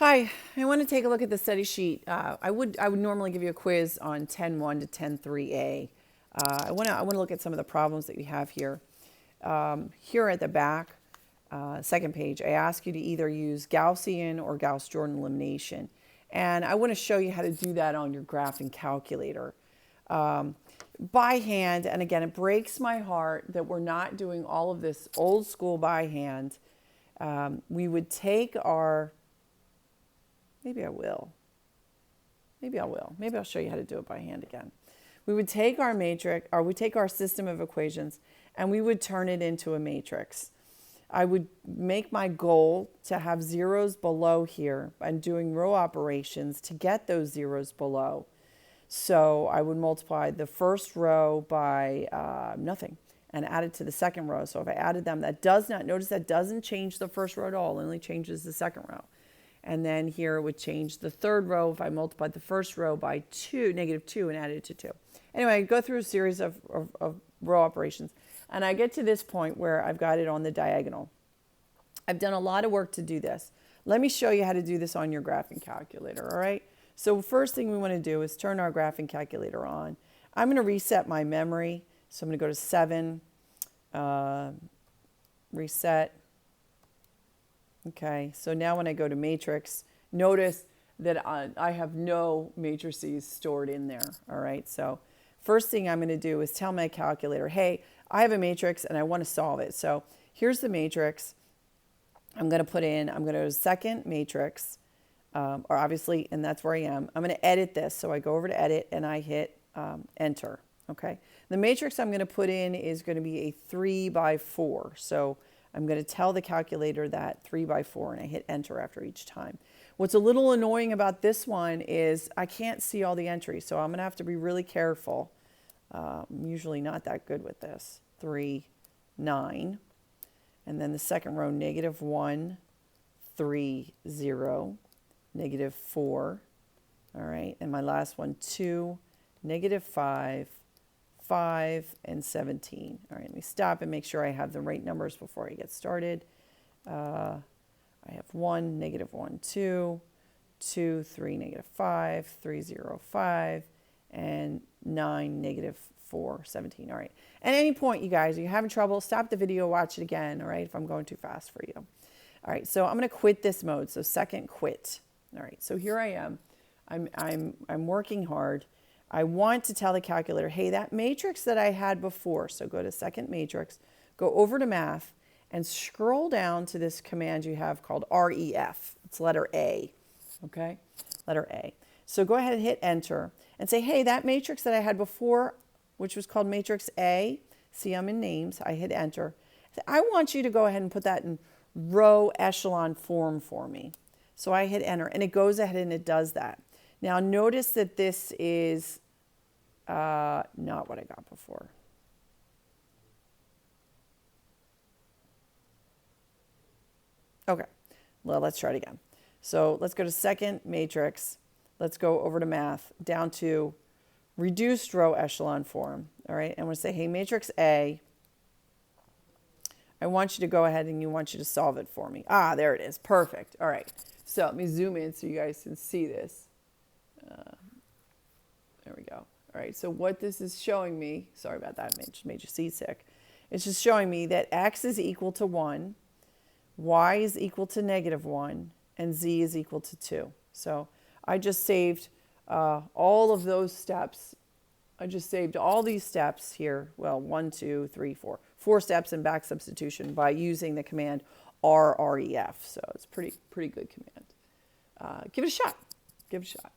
Hi, I want to take a look at the study sheet. I would normally give you a quiz on 10.1 to 10.3a. I want to look at some of the problems that we have here. Here at the back, second page, I ask you to either use Gaussian or Gauss-Jordan elimination. And I want to show you how to do that on your graphing calculator. By hand, and again, it breaks my heart that we're not doing all of this old school by hand. We would take our... Maybe I will. Maybe I will. Maybe I'll show you how to do it by hand again. We would take our matrix, or we take our system of equations, and we would turn it into a matrix. I would make my goal to have zeros below here and doing row operations to get those zeros below. So I would multiply the first row by nothing and add it to the second row. So if I added them, that does not, notice that doesn't change the first row at all. It only changes the second row. And then here it would change the third row if I multiplied the first row by -2 and added it to 2. Anyway, I go through a series of row operations, and I get to this point where I've got it on the diagonal. I've done a lot of work to do this. Let me show you how to do this on your graphing calculator, all right? So first thing we want to do is turn our graphing calculator on. I'm going to reset my memory. So I'm going to go to 7, reset. Okay, so now when I go to matrix, notice that I have no matrices stored in there, all right? So first thing I'm going to do is tell my calculator, hey, I have a matrix and I want to solve it. So here's the matrix. I'm going to put in, I'm going to go to second matrix, or obviously, and that's where I am. I'm going to edit this. So I go over to edit and I hit enter, okay? The matrix I'm going to put in is going to be a 3 by 4. So I'm going to tell the calculator that 3 by 4 and I hit enter after each time. What's a little annoying about this one is I can't see all the entries, so I'm going to have to be really careful. I'm usually not that good with this. 3, 9. And then the second row, -1, 3, 0, -4. All right, and my last one, 2, -5, 5, and 17. All right, let me stop and make sure I have the right numbers before I get started. I have 1, -1, 2, 2, 3, -5, 3, 0, 5, and 9, -4, 17. All right. At any point, you guys, if you're having trouble, stop the video, watch it again, all right, if I'm going too fast for you. All right, so I'm going to quit this mode. So second quit. All right, so here I am. I'm working hard. I want to tell the calculator, hey, that matrix that I had before, so go to second matrix, go over to math, and scroll down to this command you have called REF. It's letter A, okay? Letter A. So go ahead and hit enter and say, hey, that matrix that I had before, which was called matrix A, see I'm in names, I hit enter. I want you to go ahead and put that in row echelon form for me. So I hit enter, and it goes ahead and it does that. Now notice that this is not what I got before. Okay, well, let's try it again. So let's go to second matrix. Let's go over to math, down to reduced row echelon form. All right, and we'll say, hey, matrix A, I want you to go ahead and you want you to solve it for me. Ah, there it is. Perfect. All right, so let me zoom in so you guys can see this. There we go. All right, so what this is showing me, sorry about that, just made you seasick. It's just showing me that x is equal to 1, y is equal to -1, and z is equal to 2. So I just saved all of those steps. I just saved all these steps here. Well, 1, 2, 3, 4. 4 steps in back substitution by using the command RREF. So it's pretty good command. Give it a shot. Give it a shot.